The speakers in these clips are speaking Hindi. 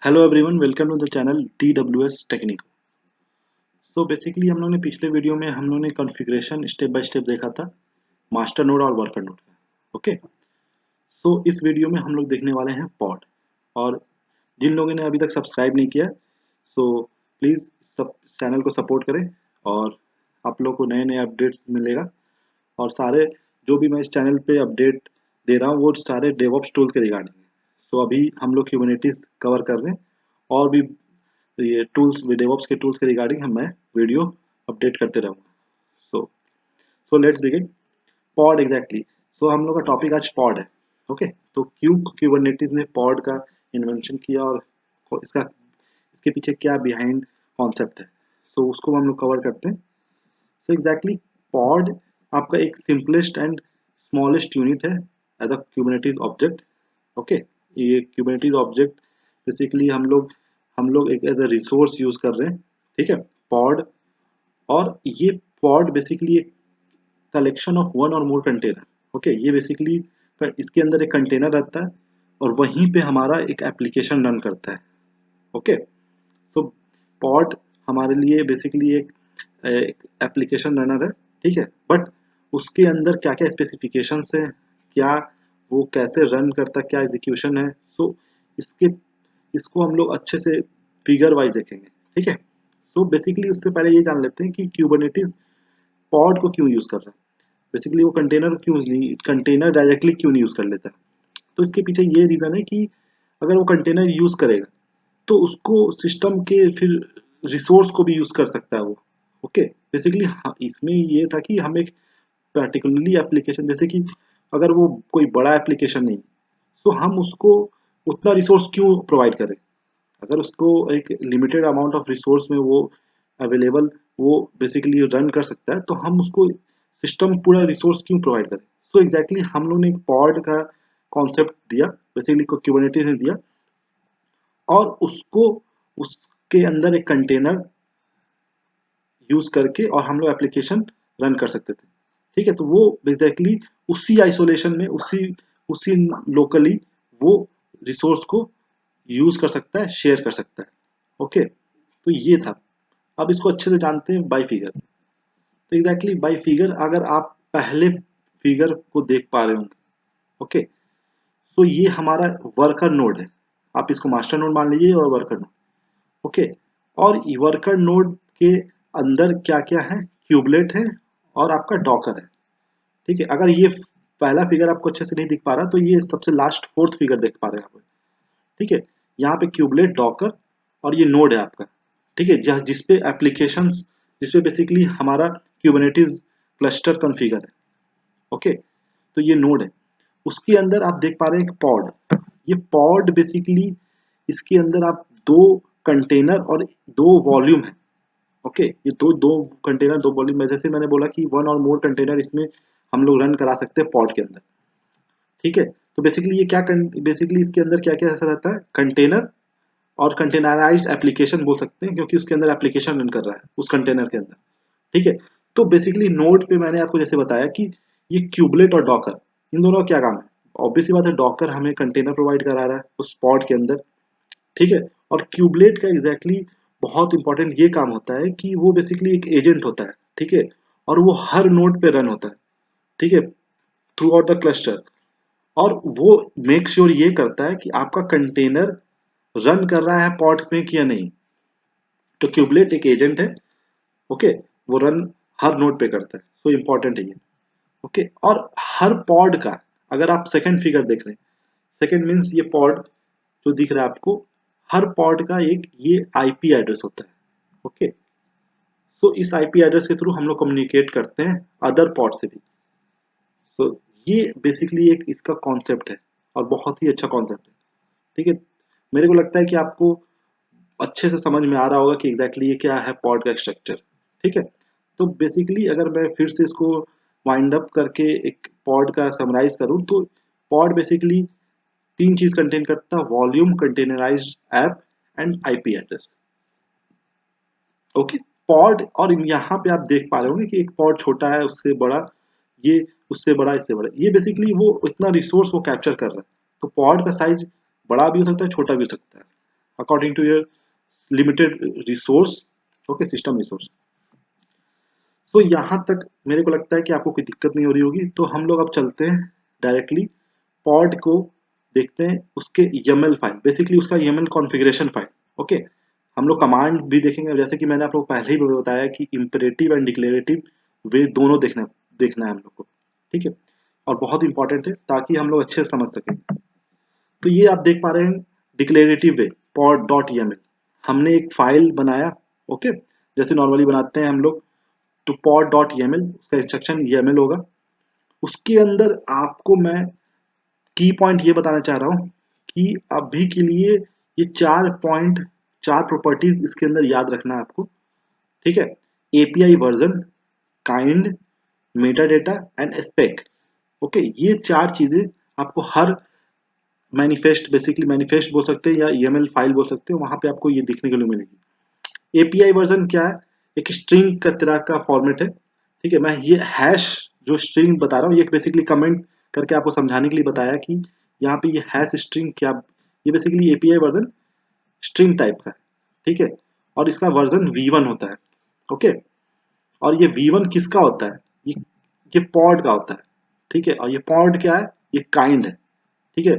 Hello everyone, welcome to the channel TWS Techniko. So basically हम लोग ने पिछले वीडियो में हम लोग ने कॉन्फ़िगरेशन स्टेप बाय स्टेप देखा था मास्टर नोड और वर्कर नोड का। ओके, सो इस वीडियो में हम लोग देखने वाले हैं पॉड। और जिन लोगों ने अभी तक सब्सक्राइब नहीं किया, सो प्लीज़ सब चैनल को सपोर्ट करें और आप लोग को नए नए अपडेट्स मिलेगा। और सारे जो भी मैं इस चैनल पे अपडेट दे रहा हूँ वो सारे डेवऑप्स टूल के रिगार्डिंग है। सो अभी हम लोग ह्यूमैनिटीज कवर कर रहे हैं और भी ये टूल्स डेवऑप्स के टूल्स के रिगार्डिंग हम मैं वीडियो अपडेट करते रहूँगा। So so let's begin. Pod exactly, so हम लोग का टॉपिक आज पॉड है। ओके, तो क्यों क्यूबरनेटिस ने पॉड का इन्वेंशन किया और इसका इसके पीछे क्या बिहाइंड कॉन्सेप्ट है, सो उसको हम लोग कवर करते हैं। सो एग्जैक्टली पॉड आपका एक सिंपलेस्ट एंड स्मॉलेस्ट यूनिट है as a Kubernetes object. Okay, ये क्यूबरनेटिस ऑब्जेक्ट बेसिकली हम लोग एक एज अ रिसोर्स यूज कर रहे हैं। ठीक है, पॉड। और ये पॉड बेसिकली एक कलेक्शन ऑफ वन और मोर कंटेनर। ओके, ये बेसिकली इसके अंदर एक कंटेनर रहता है और वहीं पे हमारा एक एप्लीकेशन रन करता है। ओके, सो पॉड हमारे लिए बेसिकली एक एप्लीकेशन रनर है। ठीक है, बट उसके अंदर क्या क्या स्पेसिफिकेशंस है, क्या वो कैसे रन करता है, क्या एग्जीक्यूशन है, सो इसके इसको हम लोग अच्छे से फिगर वाइज देखेंगे। ठीक है, सो बेसिकली उससे पहले ये जान लेते हैं कि क्यूबरनेटिस पॉड को क्यों यूज कर रहा है। बेसिकली वो कंटेनर डायरेक्टली क्यों नहीं यूज कर लेता है। तो इसके पीछे ये रीजन है कि अगर वो कंटेनर यूज करेगा तो उसको सिस्टम के फिर रिसोर्स को भी यूज कर सकता है वो। ओके, बेसिकली इसमें ये था कि हम एक पर्टिकुलरली एप्लीकेशन, जैसे कि अगर वो कोई बड़ा एप्लीकेशन नहीं, तो हम उसको उतना रिसोर्स क्यों प्रोवाइड करें। अगर उसको एक लिमिटेड अमाउंट ऑफ रिसोर्स में वो अवेलेबल वो बेसिकली रन कर सकता है, तो हम उसको सिस्टम पूरा रिसोर्स क्यों प्रोवाइड करें। सो एग्जैक्टली हम लोग ने एक पॉड का कॉन्सेप्ट दिया, बेसिकली क्यूबरनेटिस ने दिया, और उसको उसके अंदर एक कंटेनर यूज करके और हम लोग एप्लीकेशन रन कर सकते थे। ठीक है, तो वो बेसिकली उसी आइसोलेशन में उसी उसी लोकली वो रिसोर्स को यूज कर सकता है, शेयर कर सकता है। ओके, तो ये था। अब इसको अच्छे से जानते हैं बाई फिगर। तो एग्जैक्टली बाई फिगर अगर आप पहले फिगर को देख पा रहे होंगे। ओके, तो ये हमारा वर्कर नोड है। आप इसको मास्टर नोड मान लीजिए और वर्कर नोड। ओके, और वर्कर नोड के अंदर क्या क्या है, क्यूबलेट है और आपका डॉकर है। ठीक है, अगर ये पहला फिगर आपको अच्छे से नहीं दिख पा रहा तो ये सबसे लास्ट फोर्थ फिगर देख पा रहे हैं आप। ठीक है, यहाँ पे क्यूबलेट, डॉकर और ये नोड है आपका। ठीक है, जिसपे एप्लीकेशंस, जिसपे बेसिकली हमारा क्यूबरनेटिस क्लस्टर कॉन्फ़िगर है। ओके, तो ये नोड है। उसके अंदर आप देख पा रहे हैं एक पॉड। ये पॉड बेसिकली इसके अंदर आप दो कंटेनर और दो वॉल्यूम है। ओके, ये दो दो कंटेनर दो वॉल्यूम, जैसे मैंने बोला कि वन और मोर कंटेनर इसमें हम लोग रन करा सकते हैं पॉड के अंदर। ठीक है, तो बेसिकली ये क्या बेसिकली इसके अंदर क्या क्या ऐसा रहता है, कंटेनर और कंटेनराइज्ड एप्लीकेशन बोल सकते हैं, क्योंकि उसके अंदर एप्लीकेशन रन कर रहा है उस कंटेनर के अंदर। ठीक है, तो बेसिकली नोड पे मैंने आपको जैसे बताया कि ये क्यूबलेट और डॉकर, इन दोनों का क्या काम है। ऑब्वियसली बात है, डॉकर हमें कंटेनर प्रोवाइड करा रहा है उस पॉड के अंदर। ठीक है, और क्यूबलेट का एग्जैक्टली बहुत इंपॉर्टेंट ये काम होता है कि वो बेसिकली एक एजेंट होता है। ठीक है, और वो हर नोड पे रन होता है। ठीक है, थ्रू आउट द क्लस्टर। और वो मेक श्योर ये करता है कि आपका कंटेनर रन कर रहा है पॉड में कि या नहीं। तो क्यूबलेट एक एजेंट है। ओके, वो रन हर नोड पे करता है, सो इंपॉर्टेंट है ये। ओके, और हर पॉड का, अगर आप सेकंड फिगर देख रहे हैं, सेकंड मीन्स ये पॉड जो दिख रहा है आपको, हर पॉड का एक ये आईपी एड्रेस होता है। ओके, तो इस आईपी एड्रेस के थ्रू हम लोग कम्युनिकेट करते हैं अदर पॉड से भी। सो ये बेसिकली एक इसका कॉन्सेप्ट है और बहुत ही अच्छा कॉन्सेप्ट है। ठीक है, मेरे को लगता है कि आपको अच्छे से समझ में आ रहा होगा कि एग्जैक्टली ये क्या है पॉड का स्ट्रक्चर। ठीक है, तो बेसिकली अगर मैं फिर से इसको वाइंड अप करके एक पॉड का समराइज करूं, तो पॉड बेसिकली तीन चीज कंटेन करता है, volume, containerized app and IP address. Okay, pod, और यहाँ पे आप देख पा रहे होंगे कि एक पॉड छोटा है, उससे बड़ा, ये उससे बड़ा, इससे बड़ा, ये बेसिकली वो इतना रिसोर्स वो कैप्चर कर रहा है। तो पॉड का साइज बड़ा भी हो सकता है, छोटा भी हो सकता है। according to your limited resource, okay, system resource. तो यहाँ तक मेरे को लगता है कि आपको कोई दिक्कत नहीं हो रही होगी, तो हम लोग अब चलते हैं डायरेक्टली पॉड को देखते हैं, उसके YAML फाइल, बेसिकली उसका YAML कॉन्फ़िगरेशन फाइल, ओके। हम लोग कमांड भी देखेंगे, जैसे कि मैंने आप लोग पहले ही बताया कि इम्परेटिव एंड डिक्लेरेटिव वे दोनों देखना है हम लोग को, ठीक है, और बहुत इंपॉर्टेंट है ताकि हम लोग अच्छे से समझ सकें। तो ये आप देख पा रहे हैं डिक्लेरेटिव वे pod डॉट YAML, हमने एक फाइल बनाया, ओके, जैसे नॉर्मली बनाते हैं हम लोग, तो pod डॉट YAML उसका इंस्ट्रक्शन YAML होगा। उसके अंदर आपको मैं की पॉइंट ये बताना चाह रहा हूँ कि अभी के लिए ये 4 प्रॉपर्टीज इसके अंदर याद रखना है आपको, ठीक है। API version, kind, metadata and spec, okay, ये 4 चीजें आपको हर मैनिफेस्ट, बेसिकली मैनिफेस्ट बोल सकते हैं या YAML फाइल बोल सकते हैं, वहां पे आपको ये देखने के लिए मिलेगी। API वर्जन क्या है, एक स्ट्रिंग का तरह का फॉर्मेट है, ठीक है। मैं ये हैश जो स्ट्रिंग बता रहा हूँ ये बेसिकली कमेंट करके आपको समझाने के लिए बताया कि यहाँ पे ये हैश स्ट्रिंग क्या, ये basically API version string type का है, ठीक है, और इसका वर्जन V1 होता है, ओके। और ये V1 किसका होता है, ये पॉड का होता है, ठीक है, और ये पॉड क्या है, ये काइंड है, ठीक है।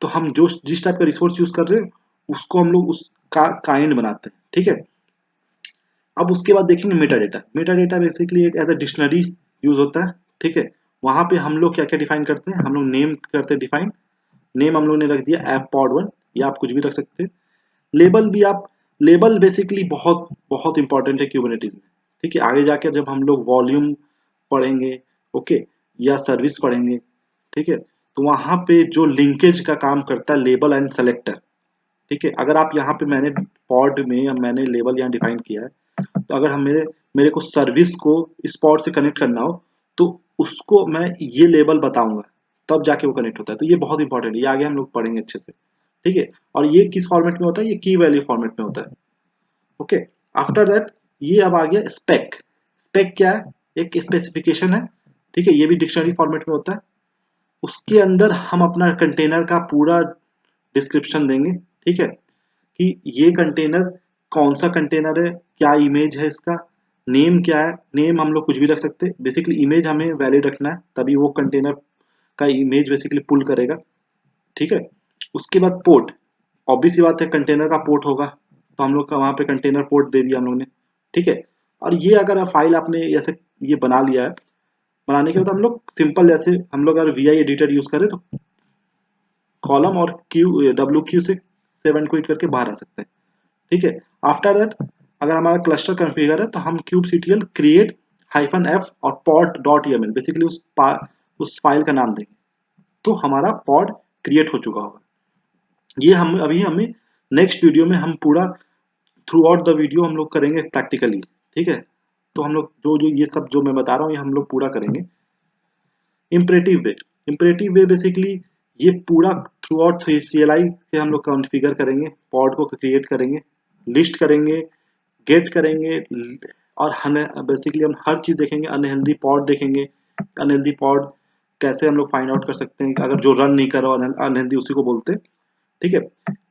तो हम जो जिस टाइप का रिसोर्स यूज कर रहे हैं उसको हम लोग उसका काइंड बनाते हैं, ठीक है। अब उसके बाद देखेंगे Meta data. Meta data basically एक एज अ डिक्शनरी यूज होता है, ठीक है। वहां पे हम लोग क्या क्या डिफाइन करते हैं, हम लोग नेम करते हैं डिफाइन, नेम हम लोग ने रख दिया ऐप पॉड 1, या आप कुछ भी रख सकते हैं। लेबल भी आप, लेबल बेसिकली बहुत बहुत इंपॉर्टेंट है क्यूबरनेटिस में, ठीक है। आगे जाकर जब हम लोग वॉल्यूम पढ़ेंगे, ओके, या सर्विस पढ़ेंगे, ठीक है, तो वहां पे जो लिंकेज का काम करता है लेबल एंड सेलेक्टर, ठीक है। अगर आप यहाँ पे मैंने पॉड में या मैंने लेबल यहाँ डिफाइन किया है, तो अगर हम मेरे मेरे को सर्विस को इस पॉड से कनेक्ट करना हो तो उसको मैं ये लेबल बताऊंगा, तब जाके वो कनेक्ट होता है। तो ये बहुत इंपॉर्टेंट है, ये आगे हम लोग पढ़ेंगे अच्छे से, ठीक है। और ये किस फॉर्मेट में होता है, ये की वैल्यू फॉर्मेट में होता है, ओके। आफ्टर दैट ये अब आ गया स्पेक। स्पेक क्या है, एक स्पेसिफिकेशन है, ठीक है, ये भी डिक्शनरी फॉर्मेट में होता है। उसके अंदर हम अपना कंटेनर का पूरा डिस्क्रिप्शन देंगे, ठीक है, कि ये कंटेनर कौन सा कंटेनर है, क्या इमेज है इसका, नेम क्या है, नेम हम लोग कुछ भी रख सकते हैं, बेसिकली इमेज हमें वैलिड रखना है तभी वो कंटेनर का इमेज बेसिकली पुल करेगा, ठीक है। उसके बाद पोर्ट, ऑब्वियस सी बात है कंटेनर का पोर्ट होगा, तो हम लोग का वहां पे कंटेनर पोर्ट दे दिया हम लोग ने, ठीक है। और ये अगर फाइल आपने ऐसे ये बना लिया है, बनाने के बाद हम लोग सिंपल, जैसे हम लोग अगर VI एडिटर यूज करें तो कॉलम और WQ से 7 को हिट करके बाहर आ सकते हैं, ठीक है। आफ्टर दैट अगर हमारा क्लस्टर कॉन्फ़िगर है तो हम kubectl create -f और pod डॉट YAML बेसिकली उस फाइल का नाम देंगे, तो हमारा पॉड क्रिएट हो चुका होगा। ये हम अभी हमें नेक्स्ट वीडियो में हम पूरा थ्रू आउट द वीडियो हम लोग करेंगे प्रैक्टिकली, ठीक है। तो हम लोग जो जो ये सब जो मैं बता रहा हूँ ये हम लोग पूरा करेंगे। इम्परेटिव वे, इम्परेटिव वे बेसिकली ये पूरा थ्रू आउट CLI से हम लोग कॉन्फ़िगर करेंगे, पॉड को क्रिएट करेंगे, लिस्ट करेंगे, गेट करेंगे, और बेसिकली हम हर चीज देखेंगे। अनहेल्दी पॉड देखेंगे, अनहेल्दी पॉड कैसे हम लोग फाइंड आउट कर सकते हैं, अगर जो रन नहीं कर रहा अनहेल्दी उसी को बोलते हैं, ठीक है।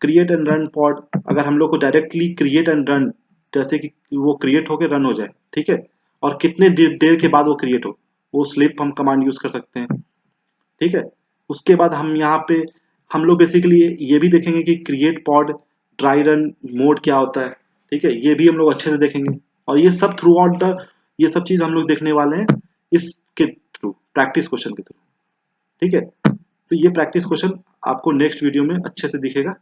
क्रिएट एंड रन पॉड, अगर हम लोग को डायरेक्टली क्रिएट एंड रन, जैसे कि वो क्रिएट होकर रन हो जाए, ठीक है, और कितने देर के बाद वो क्रिएट हो, वो स्लिप हम कमांड यूज कर सकते हैं, ठीक है। उसके बाद हम यहाँ पे हम लोग बेसिकली ये भी देखेंगे कि create pod dry run mode क्या होता है, ठीक है, ये भी हम लोग अच्छे से देखेंगे। और ये सब थ्रू आउट द, ये सब चीज हम लोग देखने वाले हैं इसके थ्रू, प्रैक्टिस क्वेश्चन के थ्रू, ठीक है। तो ये प्रैक्टिस क्वेश्चन आपको नेक्स्ट वीडियो में अच्छे से दिखेगा,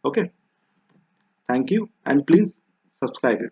okay. Thank you and please subscribe it.